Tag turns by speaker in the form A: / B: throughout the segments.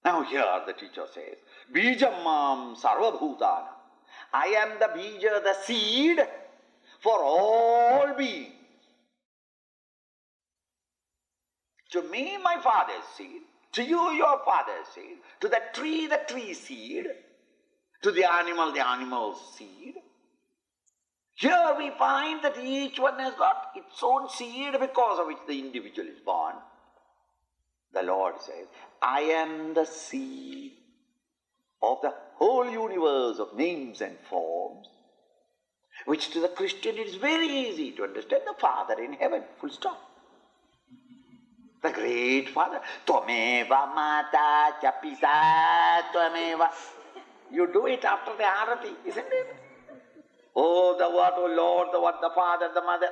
A: Now here the teacher says, Vijñāna sarva bhūtāna. I am the bija, the seed for all beings. To me, my father's seed. To you, your father's seed. To the tree seed. To the animal's seed. Here we find that each one has got its own seed because of which the individual is born. The Lord says, I am the seed of the whole universe of names and forms, which to the Christian it is very easy to understand. The Father in heaven, full stop. The great Father. Tvameva mata cha pita tvameva. You do it after the arati, isn't it? Oh, the what, oh Lord, the what, the Father, the Mother.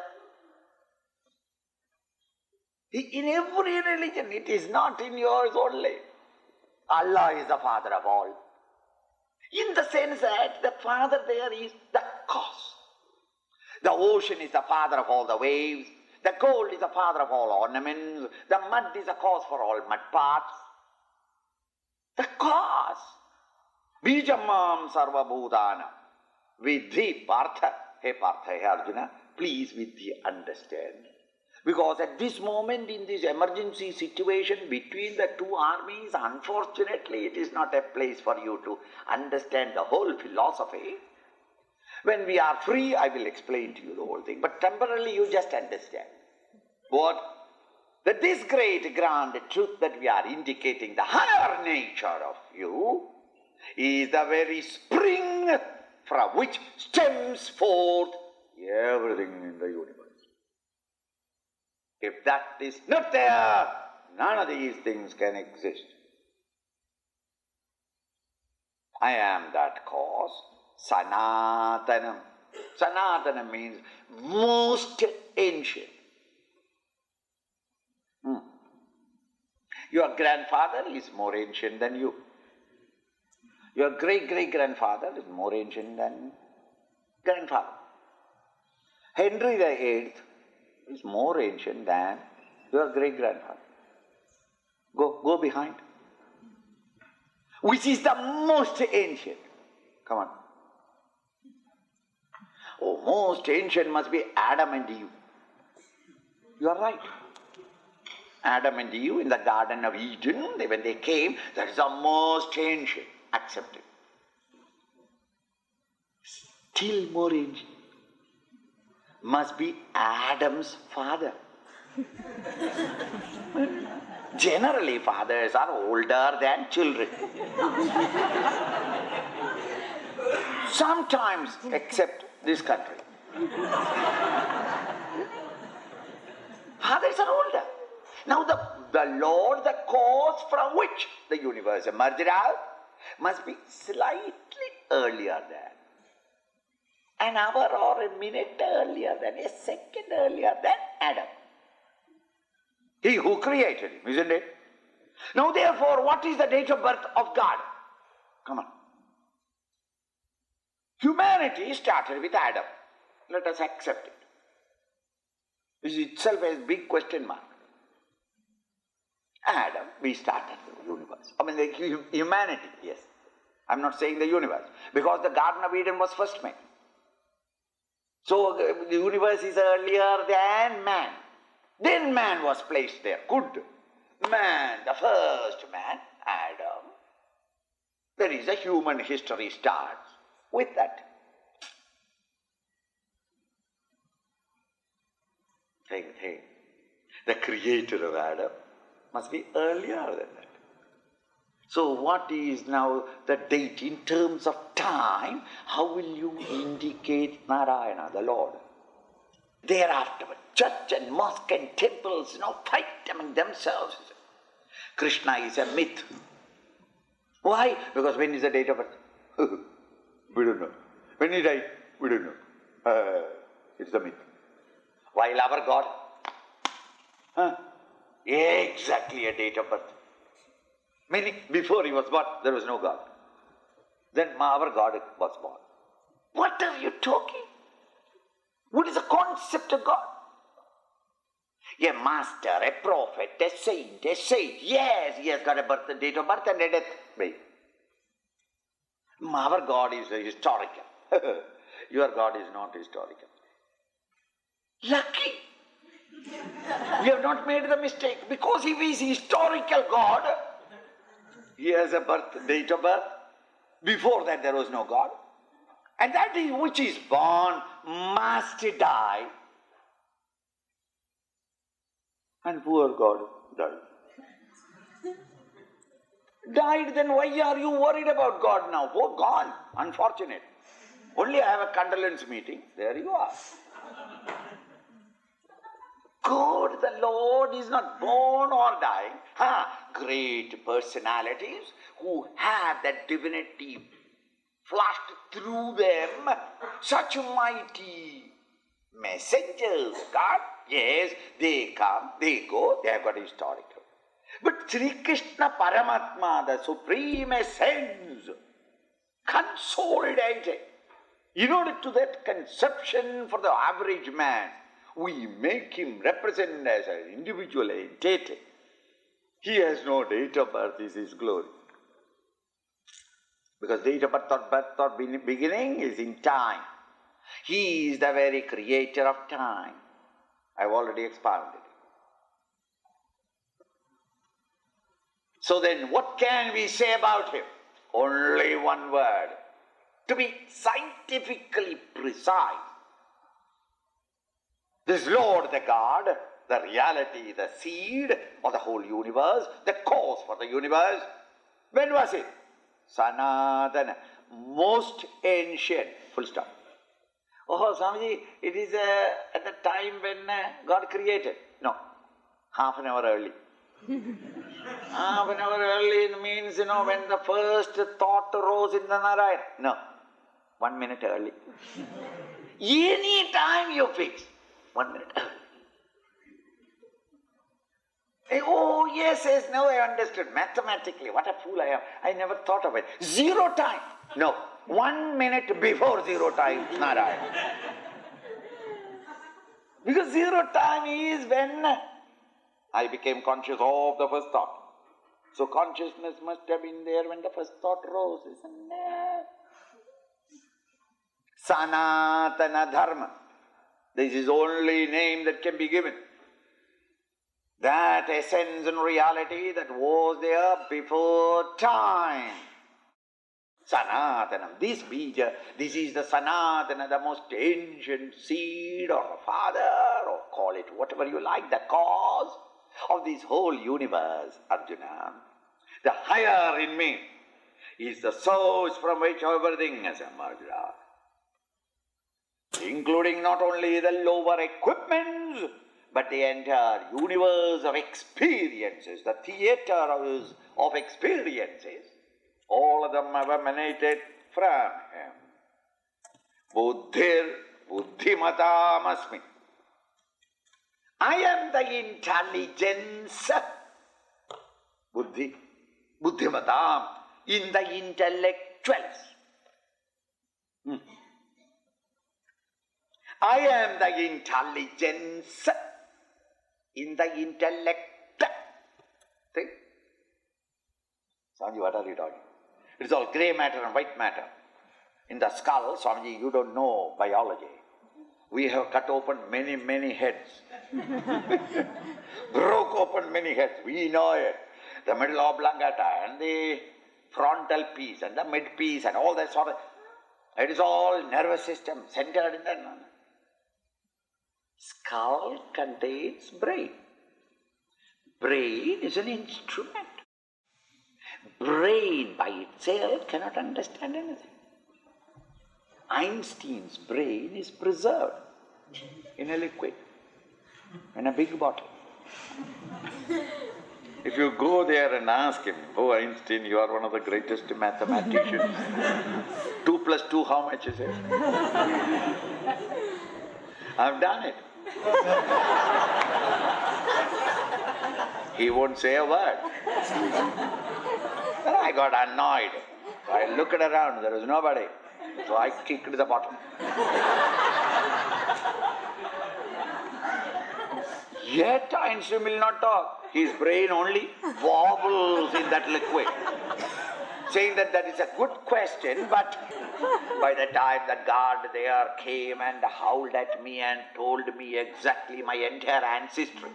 A: In every religion, it is not in yours only. Allah is the Father of all. In the sense that the Father there is the cause. The ocean is the father of all the waves. The gold is the father of all ornaments. The mud is the cause for all mud paths. The cause. Vijñāna sarva bhūtāna. Vidhi Partha. Hey Partha, hey Arjuna, please Vidhi understand. Because at this moment, in this emergency situation between the two armies, unfortunately, it is not a place for you to understand the whole philosophy. When we are free, I will explain to you the whole thing. But temporarily, you just understand. What? That this great grand truth that we are indicating, the higher nature of you, is the very spring from which stems forth everything in the universe. If that is not there, none of these things can exist. I am that cause, Sanatanam. Sanatanam means most ancient. Your grandfather is more ancient than you. Your great-great-grandfather is more ancient than grandfather. Henry VIII is more ancient than your great-grandfather. Go behind. Which is the most ancient? Come on. Oh, most ancient must be Adam and Eve. You are right. Adam and Eve in the Garden of Eden, when they came, that is the most ancient. Accepted. Still more ancient must be Adam's father. Generally, fathers are older than children. Sometimes, except this country. Fathers are older. Now the Lord, the cause from which the universe emerged out, must be slightly earlier than, an hour or a minute earlier than, a second earlier than Adam. He who created him, isn't it? Now therefore, what is the date of birth of God? Come on. Humanity started with Adam. Let us accept it. This itself has a big question mark. Adam, we started the universe. I mean, the humanity, yes. I'm not saying the universe, because the Garden of Eden was first made. So the universe is earlier than man. Then man was placed there. Good. Man, the first man, Adam. There is a human history starts with that. Think. the creator of Adam, must be earlier than that. So what is now the date in terms of time? How will you indicate Narayana, the Lord? Thereafter, church and mosque and temples fight among themselves. Krishna is a myth. Why? Because when is the date of birth? We don't know. When he died? We don't know. It's a myth. While our God, exactly a date of birth. Meaning, before he was born, there was no God. Then our God was born. What are you talking? What is the concept of God? A master, a prophet, a saint, yes, he has got a date of birth and a death. Wait. Our God is historical. Your God is not historical. Lucky. We have not made the mistake. Because he is historical God, he has a date of birth. Before that there was no God. And that is which is born must die. And poor God died. Died, then why are you worried about God now? Oh, gone. Unfortunate. Only I have a condolence meeting. There you are. God, the Lord, is not born or dying. Great personalities who have that divinity flashed through them, such mighty messengers, God, yes, they come, they go, they have got historical. But Sri Krishna Paramatma, the Supreme Essence, consolidated. In order to that conception for the average man, we make him represent as an individual entity. He has no date of birth, is his glory. Because date of birth or beginning is in time. He is the very creator of time. I have already expounded. So then what can we say about him? Only one word. To be scientifically precise, this Lord, the God, the reality, the seed of the whole universe, the cause for the universe, when was it? Sanatana, most ancient, full stop. Oh, Swamiji, it is at the time when God created. No, half an hour early. Half an hour early means, when the first thought rose in the Narayana. No, 1 minute early. Any time you fix, 1 minute early. Oh, yes, now I understood. Mathematically, what a fool I am. I never thought of it. 0 time. No, 1 minute before 0 time, Narayana. Because 0 time is when I became conscious of the first thought. So consciousness must have been there when the first thought rose, isn't it? Sanatana Dharma. This is the only name that can be given. That essence and reality that was there before time. Sanatana. This bija, this is the Sanatana, the most ancient seed or father, or call it whatever you like, the cause of this whole universe, Arjuna. The higher in me is the source from which everything has emerged out. Including not only the lower equipments, but the entire universe of experiences, the theatre of experiences, all of them have emanated from him. Buddhir buddhimatam asmi. I am the intelligence, buddhi, buddhimatam, in the intellectuals. I am the intelligence in the intellect. See? Swamiji, what are you talking? It's all grey matter and white matter. In the skull, Swamiji, you don't know biology. We have cut open many, many heads. Broke open many heads. We know it. The middle oblongata and the frontal piece and the mid piece and all that sort of... It is all nervous system centered in that. Skull contains brain. Brain is an instrument. Brain by itself cannot understand anything. Einstein's brain is preserved in a liquid, in a big bottle. If you go there and ask him, "Oh Einstein, you are one of the greatest mathematicians. 2 plus 2, how much is it?" I've done it. He won't say a word. Then I got annoyed. I looked around, there was nobody. So I kicked the bottle. Yet Einstein will not talk. His brain only wobbles in that liquid, saying that is a good question, but by the time that guard there came and howled at me and told me exactly my entire ancestry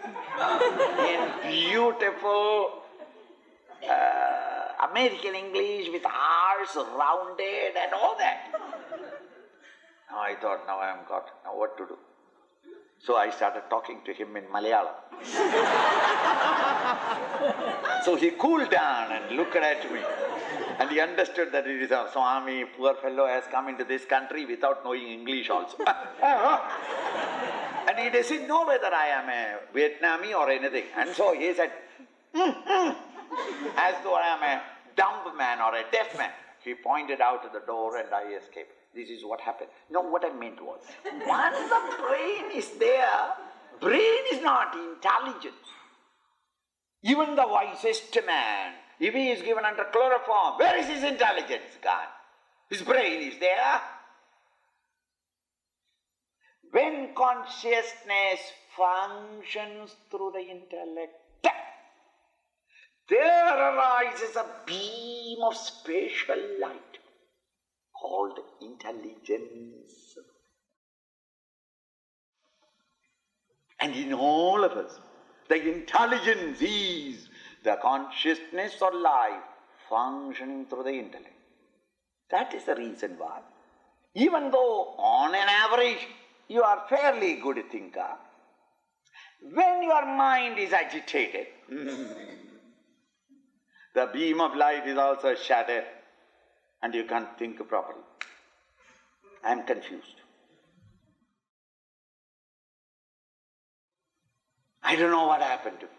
A: in beautiful American English with R's rounded and all that. Now I thought, now I am caught, now what to do? So I started talking to him in Malayalam. So he cooled down and looked at me. And he understood that it is a Swami, poor fellow, has come into this country without knowing English also. And he doesn't know whether I am a Vietnamese or anything. And so he said, as though I am a dumb man or a deaf man. He pointed out to the door and I escaped. This is what happened. No, what I meant was, once the brain is there, brain is not intelligent. Even the wisest man, if he is given under chloroform, where is his intelligence gone? His brain is there. When consciousness functions through the intellect, there arises a beam of spatial light called intelligence. And in all of us, the intelligence is the consciousness or life functioning through the intellect. That is the reason why, even though on an average you are fairly good thinker, when your mind is agitated, the beam of light is also shattered and you can't think properly. I am confused. I don't know what happened to me.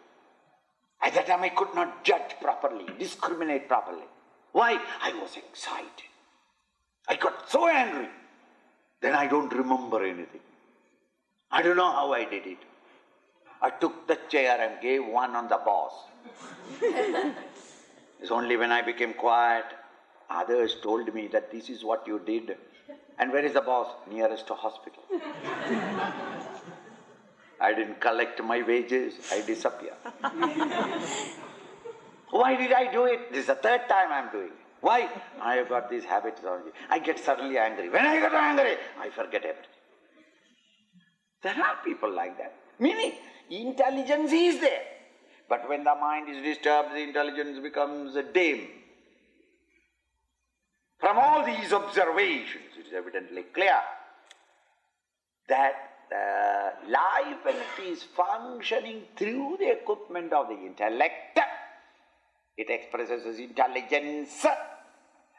A: At that time I could not judge properly, discriminate properly. Why? I was excited. I got so angry. Then I don't remember anything. I don't know how I did it. I took the chair and gave one on the boss. It's only when I became quiet, others told me that this is what you did. And where is the boss? Nearest to hospital. I didn't collect my wages, I disappear. Why did I do it? This is the third time I'm doing it. Why? I have got these habits already. I get suddenly angry. When I get angry, I forget everything. There are people like that. Meaning, intelligence is there. But when the mind is disturbed, the intelligence becomes dim. From all these observations, it is evidently clear that life, when it is functioning through the equipment of the intellect, it expresses as intelligence.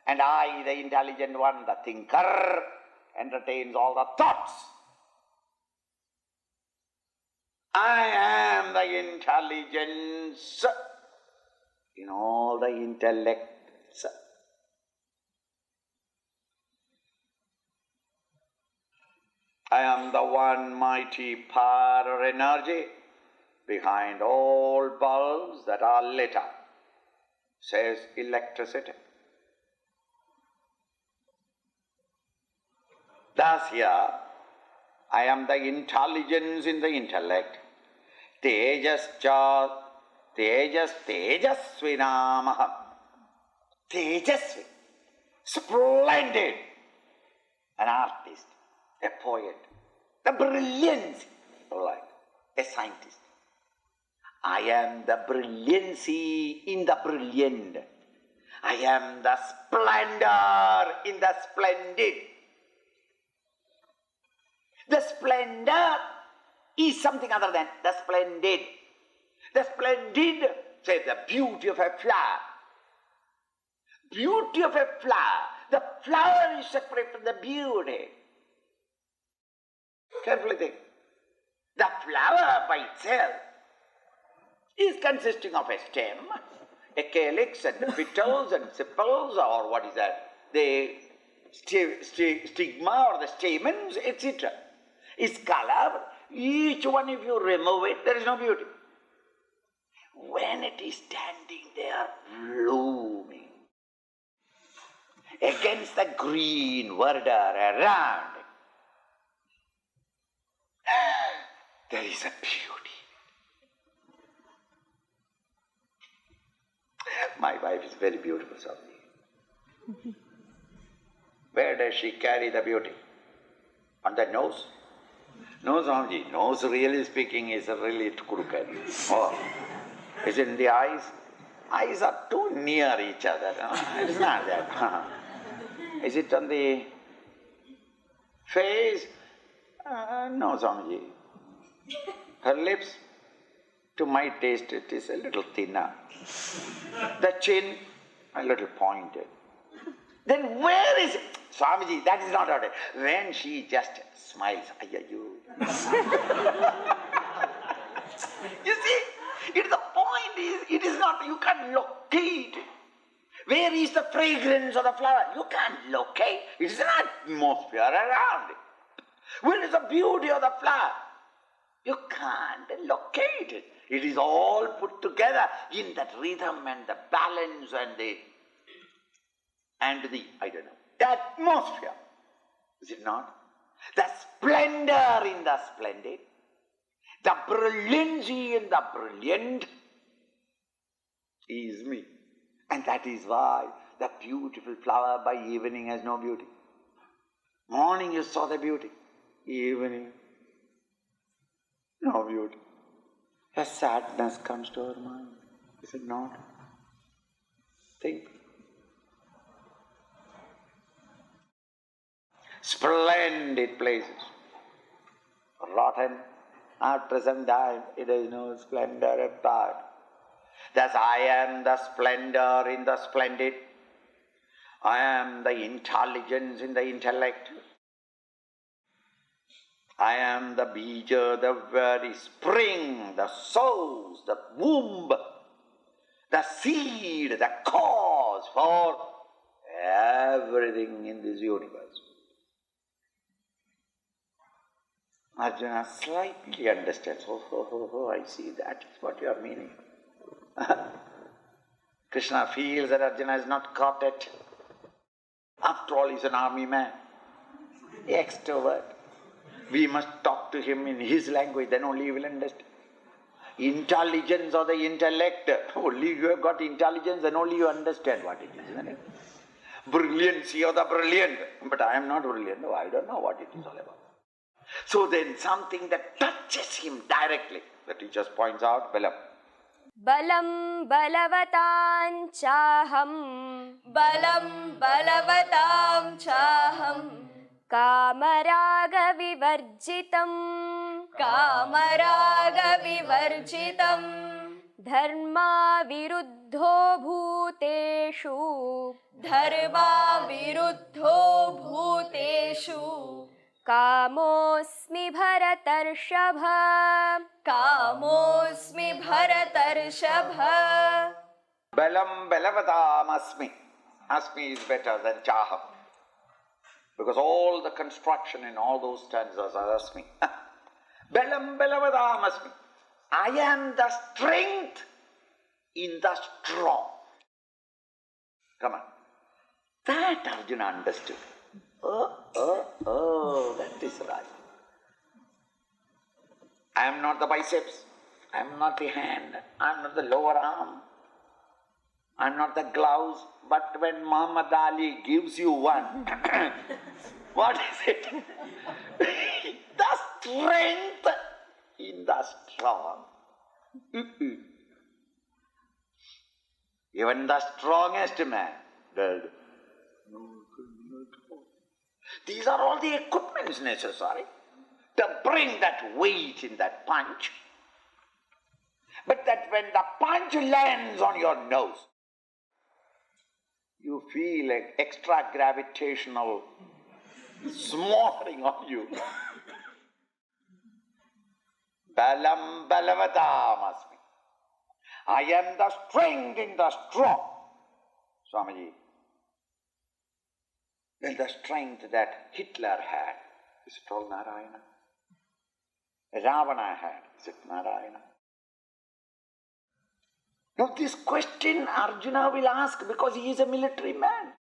A: And I, the intelligent one, the thinker, entertains all the thoughts. I am the intelligence in all the intellects. I am the one mighty power or energy behind all bulbs that are lit up, says electricity. Thus here, I am the intelligence in the intellect. Tejascha, tejasvinamaham. Tejasvi, splendid, an artist, a poet, the brilliance of life, a scientist. I am the brilliancy in the brilliant. I am the splendor in the splendid. The splendor is something other than the splendid. The splendid, say the beauty of a flower. Beauty of a flower. The flower is separate from the beauty. Carefully think. The flower by itself is consisting of a stem, a calyx and petals and sepals, or what is that? The stigma or the stamens, etc. Its color, each one if you remove it, there is no beauty. When it is standing there blooming against the green verdure around, there is a beauty. My wife is very beautiful, Swami. Where does she carry the beauty? On the nose? No, Swamiji, nose really speaking is really crooked. Oh, is it in the eyes? Eyes are too near each other. It's not that. Is it on the face? No, Swamiji. Her lips, to my taste, it is a little thinner. The chin, a little pointed. Then where is it? Swamiji, that is not what it is. When she just smiles, you see, the point is, it is not, you can't locate. Where is the fragrance of the flower? You can't locate. It is an atmosphere around it. Where is the beauty of the flower? You can't locate it. It is all put together in that rhythm and the balance and the atmosphere. Is it not? The splendor in the splendid, the brilliancy in the brilliant is me. And that is why the beautiful flower by evening has no beauty. Morning you saw the beauty, evening, no beauty. A sadness comes to our mind, is it not? Think. Splendid places. Rotten, at present time, it is no splendor apart. Thus I am the splendor in the splendid. I am the intelligence in the intellect. I am the bija, the very spring, the source, the womb, the seed, the cause for everything in this universe. Arjuna slightly understands. I see, that is what you are meaning. Krishna feels that Arjuna is not caught it. After all, he is an army man, extrovert. We must talk to him in his language, then only he will understand. Intelligence or the intellect, only you have got intelligence, then only you understand what it is, isn't it? Brilliancy or the brilliant, but I am not brilliant, no, I don't know what it is all about. So then something that touches him directly, the teacher points out, Balam.
B: Balam balavatam chaham. Balam balavatam chaham. Kamaraga vivarjitam. Kamaraga vivarjitam. Dharma viruddho bhuteshu. Dharma viruddho bhuteshu. Kamosmi bharatarshava. Kamosmi bharatarshava.
A: Balam balavatam asmi. Asmi is better than chaham. Because all the construction in all those stanzas are asmi. Balam balavatam asmi. I am the strength in the strong. Come on. That Arjuna understood. Oh, that is right. I am not the biceps, I am not the hand, I am not the lower arm, I am not the gloves, but when Muhammad Ali gives you one, what is it? The strength in the strong. Even the strongest man does. These are all the equipments necessary to bring that weight in that punch. But that when the punch lands on your nose, you feel an extra gravitational smothering on you. Balam balavatam asmi. I am the strength in the strong. Swamiji, well, the strength that Hitler had, is it all Narayana? Ravana had, is it Narayana? Now this question Arjuna will ask because he is a military man.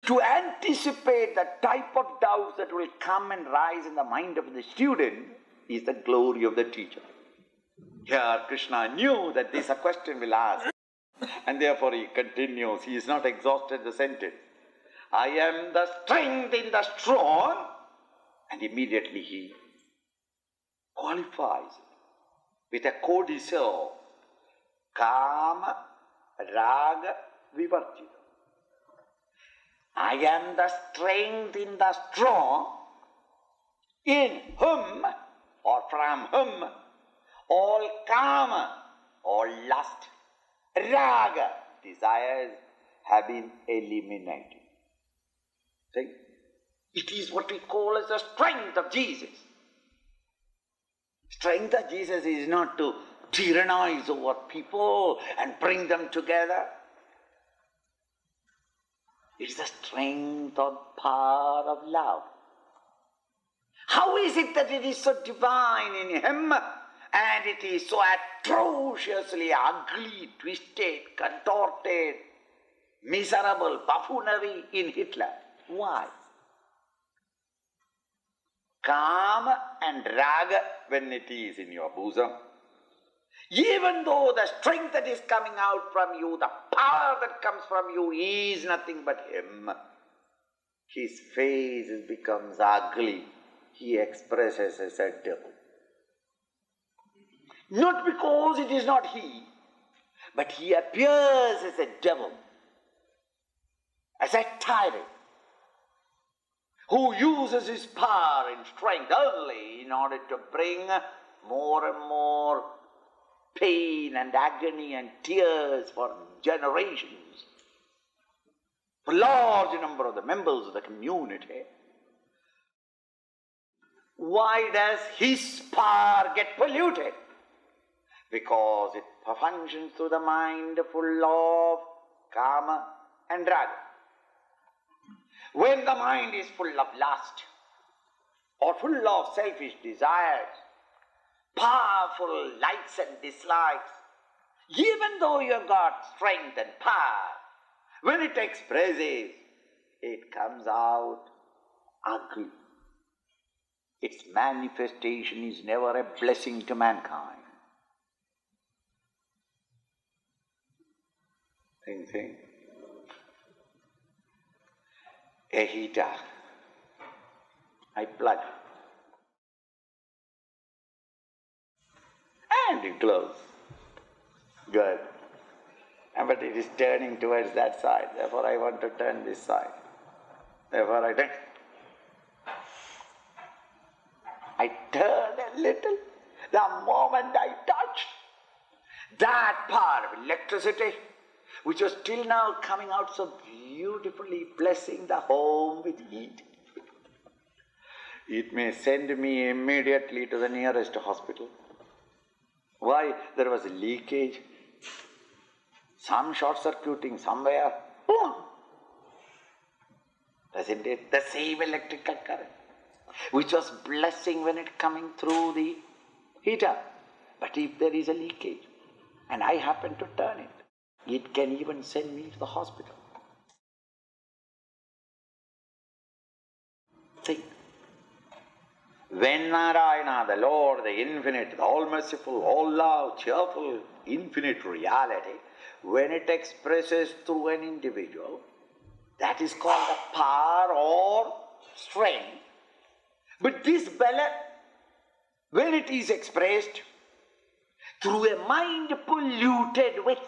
A: To anticipate the type of doubts that will come and rise in the mind of the student is the glory of the teacher. Here Krishna knew that this a question will ask, and therefore he continues, he is not exhausted the sentence. I am the strength in the strong, and immediately he qualifies with a codicil, Kama, Raga, Vivarjita. I am the strength in the strong, in whom or from whom all Kama, all lust, Raga, desires have been eliminated. See? It is what we call as the strength of Jesus. Strength of Jesus is not to tyrannize over people and bring them together. It is the strength or power of love. How is it that it is so divine in him and it is so atrociously ugly, twisted, contorted, miserable buffoonery in Hitler? Why? Kama and Raga, when it is in your bosom, even though the strength that is coming out from you, the power that comes from you is nothing but him, his face becomes ugly. He expresses as a devil. Not because it is not he, but he appears as a devil, as a tyrant, who uses his power and strength only in order to bring more and more pain and agony and tears for generations, for a large number of the members of the community. Why does his power get polluted? Because it functions through the mind full of Kama and Raga. When the mind is full of lust or full of selfish desires, powerful likes and dislikes, even though you have got strength and power, when it expresses, it comes out ugly. Its manifestation is never a blessing to mankind. Same thing. A heater, I plug, and it glows. Good. But it is turning towards that side, therefore I want to turn this side. Therefore I turn a little. The moment I touch that power of electricity, which was till now coming out so beautifully, blessing the home with heat, it may send me immediately to the nearest hospital. Why? There was a leakage, some short-circuiting somewhere. Boom! Doesn't it? The same electrical current, which was blessing when it coming through the heater. But if there is a leakage, and I happen to turn it, it can even send me to the hospital. Think. When Narayana, the Lord, the infinite, the all-merciful, all-love, cheerful, infinite reality, when it expresses through an individual, that is called the power or strength. But this bala, when it is expressed through a mind polluted with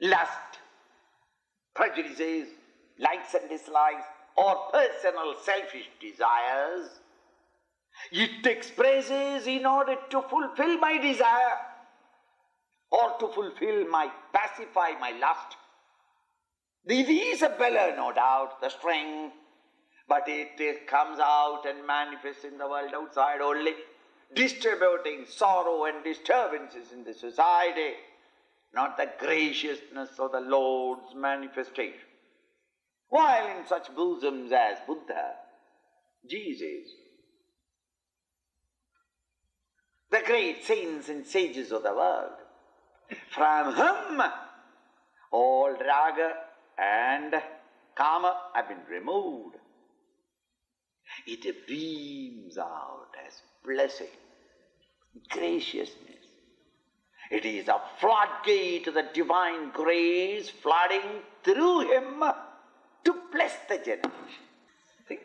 A: lust, prejudices, likes and dislikes, or personal selfish desires, It expresses in order to fulfill my desire or to pacify my lust. It is a bellow, no doubt, the strength, but it comes out and manifests in the world outside only, distributing sorrow and disturbances in the society, not the graciousness of the Lord's manifestation. While in such bosoms as Buddha, Jesus, the great saints and sages of the world, from whom all raga and kama have been removed, it beams out as blessing, graciousness. It is a floodgate to the divine grace flooding through him to bless the generation. See?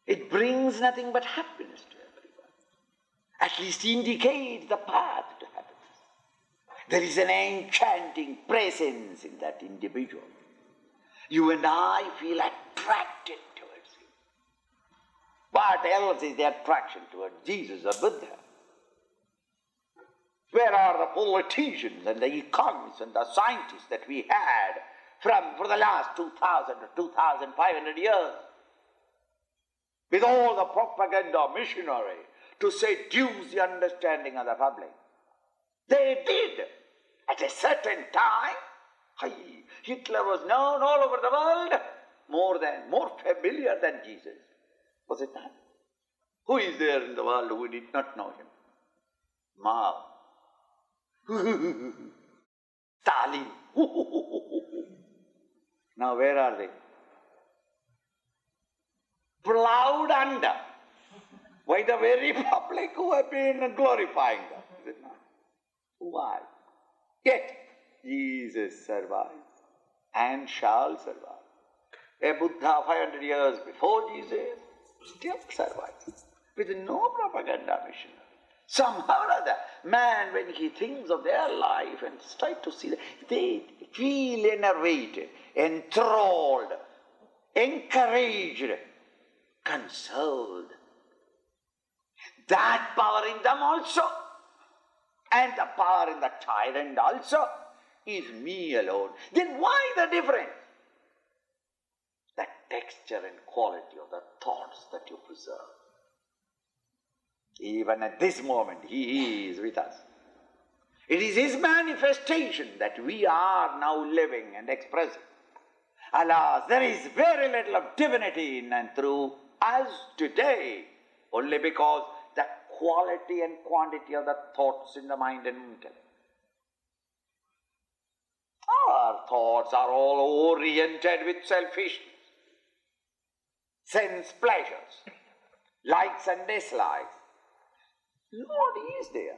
A: It brings nothing but happiness to everyone. At least indicates the path to happiness. There is an enchanting presence in that individual. You and I feel attracted towards him. What else is the attraction towards Jesus or Buddha? Where are the politicians and the economists and the scientists that we had for the last 2,000 or 2,500 years? With all the propaganda machinery to seduce the understanding of the public. They did. At a certain time, Hitler was known all over the world, more familiar than Jesus. Was it not? Who is there in the world who did not know him? Mao. Stalin. Now where are they? Plowed under by the very public who have been glorifying them. Is it not? Why? Yet Jesus survives and shall survive. A Buddha 500 years before Jesus still survives with no propaganda mission. Somehow or other, man, when he thinks of their life and tries to see, they feel enervated, enthralled, encouraged, consoled. That power in them also, and the power in the tyrant also, is me alone. Then why the difference? The texture and quality of the thoughts that you preserve. Even at this moment, he is with us. It is his manifestation that we are now living and expressing. Alas, there is very little of divinity in and through us today, only because the quality and quantity of the thoughts in the mind and intellect. Our thoughts are all oriented with selfishness, sense pleasures, likes and dislikes. Lord is there,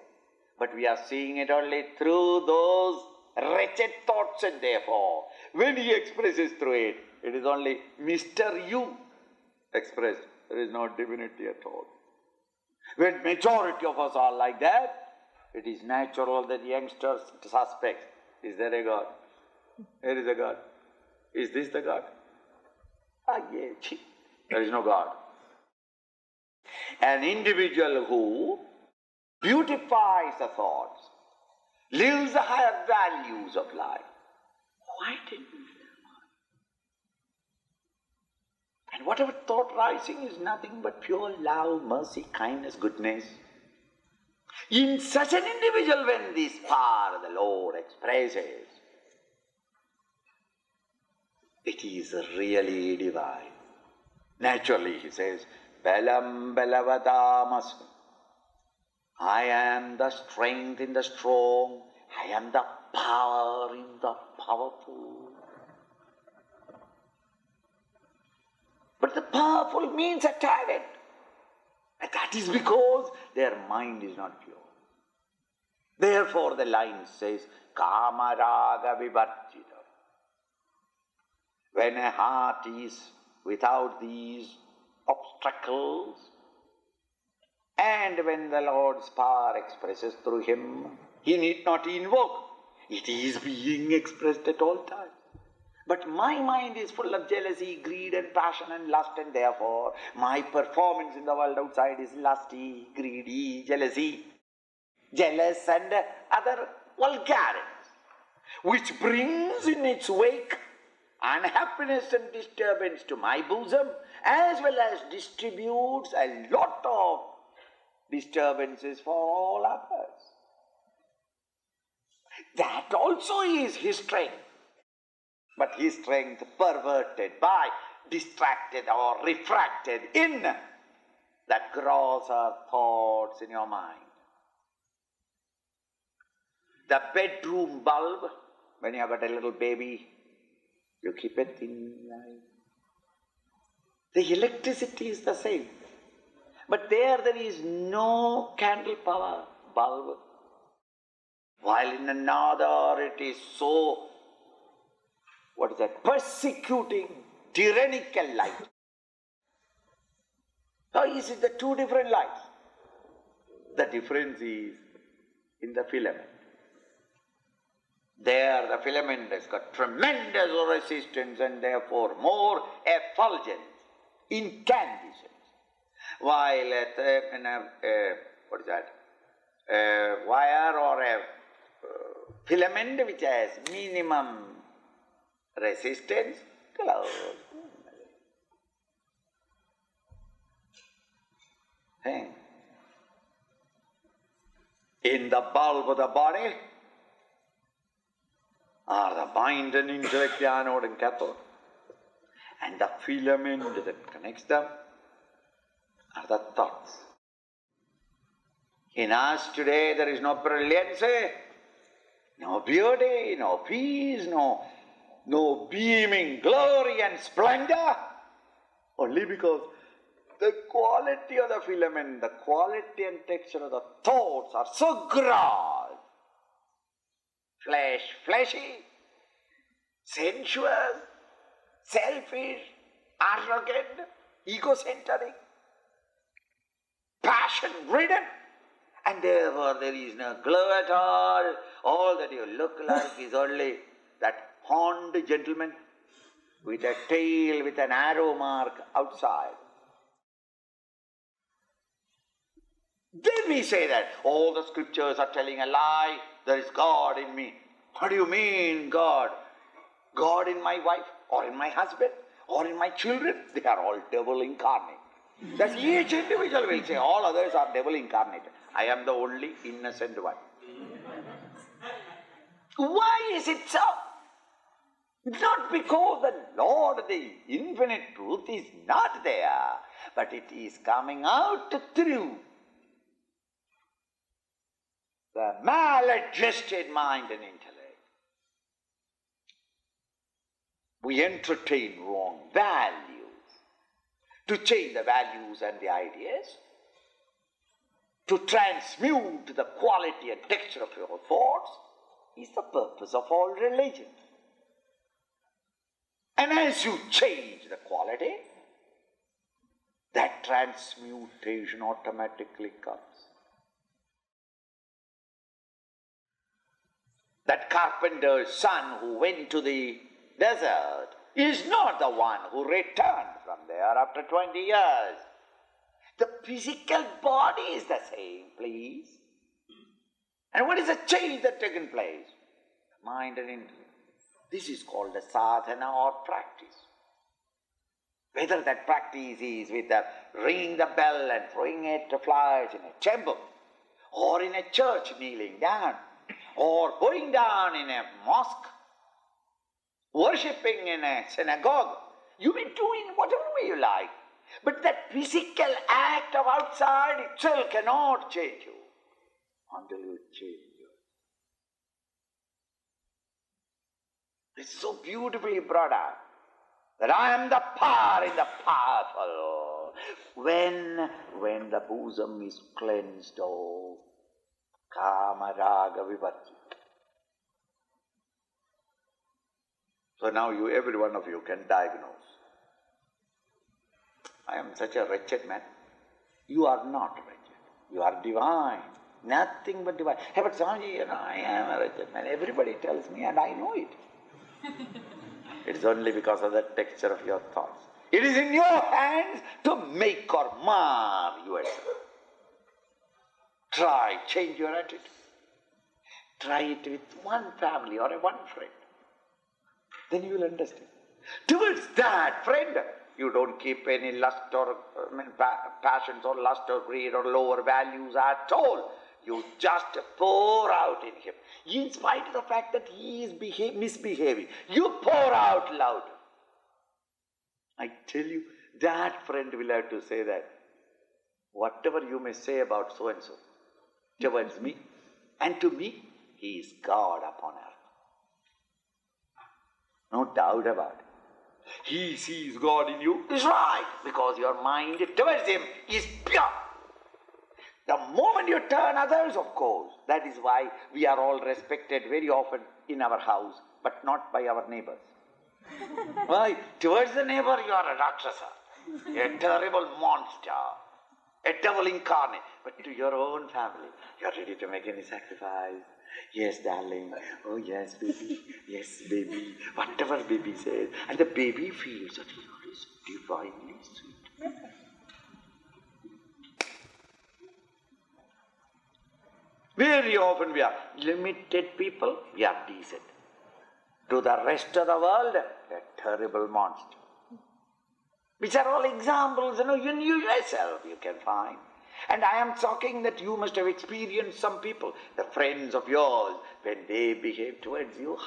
A: but we are seeing it only through those wretched thoughts, and therefore, when he expresses through it, it is only Mr. You expressed. There is no divinity at all. When majority of us are like that, it is natural that youngsters suspect, is there a God? There is a God. Is this the God? Yes. There is no God. An individual who beautifies the thoughts, lives the higher values of life, quietens their mind. And whatever thought rising is nothing but pure love, mercy, kindness, goodness. In such an individual, when this power the Lord expresses, it is really divine. Naturally, he says, Belam Belavadamasmi. I am the strength in the strong. I am the power in the powerful. But the powerful means a tyrant. And that is because their mind is not pure. Therefore the line says, Kama Raga Vivarjita. When a heart is without these obstacles, and when the Lord's power expresses through him, he need not invoke. It is being expressed at all times. But my mind is full of jealousy, greed and passion and lust, and therefore my performance in the world outside is lusty, greedy, jealous and other vulgarities, which brings in its wake unhappiness and disturbance to my bosom, as well as distributes a lot of disturbances for all others. That also is his strength. But his strength perverted by, distracted or refracted in that grosser thoughts in your mind. The bedroom bulb, when you have got a little baby, you keep a thin light. The electricity is the same. But there is no candle power bulb. While in another it is so, persecuting, tyrannical light. How is it the two different lights? The difference is in the filament. There the filament has got tremendous resistance and therefore more effulgence, incandescence. While in a wire or a filament which has minimum resistance, close. In the bulb of the body are the mind and intellect, the anode and cathode, and the filament that connects them are the thoughts. In us today there is no brilliancy, no beauty, no peace, no beaming glory and splendor, only because the quality of the filament, the quality and texture of the thoughts are so gross, fleshy, sensuous, selfish, arrogant, egocentric, passion-ridden, and therefore there is no glow at all. All that you look like is only that horned gentleman with a tail with an arrow mark outside. Then we say that all the scriptures are telling a lie, there is God in me. What do you mean God? God in my wife, or in my husband, or in my children? They are all devil incarnate. That each individual will say all others are devil incarnate. I am the only innocent one. Why is it so? Not because the Lord, the infinite truth, is not there, but it is coming out through the maladjusted mind and intellect. We entertain wrong values. To change the values and the ideas, to transmute the quality and texture of your thoughts, is the purpose of all religion. And as you change the quality, that transmutation automatically comes. That carpenter's son who went to the desert is not the one who returned from there after 20 years. The physical body is the same, please. And what is the change that taken place? Mind and intellect. This is called a sadhana or practice. Whether that practice is with the ringing the bell and throwing it to flowers in a temple, or in a church kneeling down, or going down in a mosque, worshipping in a synagogue, you may do in whatever way you like. But that physical act of outside itself cannot change you until you change yourself. It's so beautifully brought out that I am the power in the powerful. When the bosom is cleansed of kama raga vibhati. So now every one of you can diagnose. I am such a wretched man. You are not wretched. You are divine. Nothing but divine. Hey, but Swamiji, I am a wretched man. Everybody tells me and I know it. It is only because of the texture of your thoughts. It is in your hands to make or mar yourself. Try, change your attitude. Try it with one family or one friend. Then you will understand. Towards that friend, you don't keep any lust or passions or lust or greed or lower values at all. You just pour out in him. In spite of the fact that he is misbehaving, you pour out loud. I tell you, that friend will have to say that whatever you may say about so and so, towards me, and to me, he is God upon earth. No doubt about it. He sees God in you is right, because your mind towards him is pure. The moment you turn others, of course, that is why we are all respected very often in our house, but not by our neighbors. Why? Towards the neighbor you are a Rakshasa, a terrible monster, a devil incarnate. But to your own family, you are ready to make any sacrifice. Yes, darling. Oh, yes, baby. Yes, baby. Whatever baby says. And the baby feels that he is divinely sweet. Very often we are limited people, we are decent. To the rest of the world, a terrible monster. Which are all examples, in you yourself you can find. And I am talking that you must have experienced some people, the friends of yours, when they behave towards you,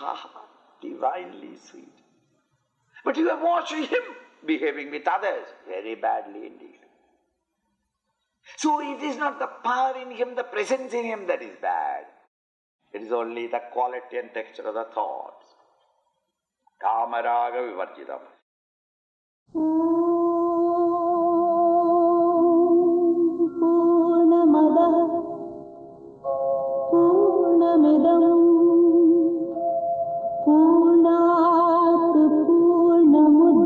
A: divinely sweet. But you have watched him behaving with others very badly indeed. So it is not the power in him, the presence in him that is bad. It is only the quality and texture of the thoughts. Kamaraga vivarjitam.
C: पूर्णात् पूर्णमुदच्यते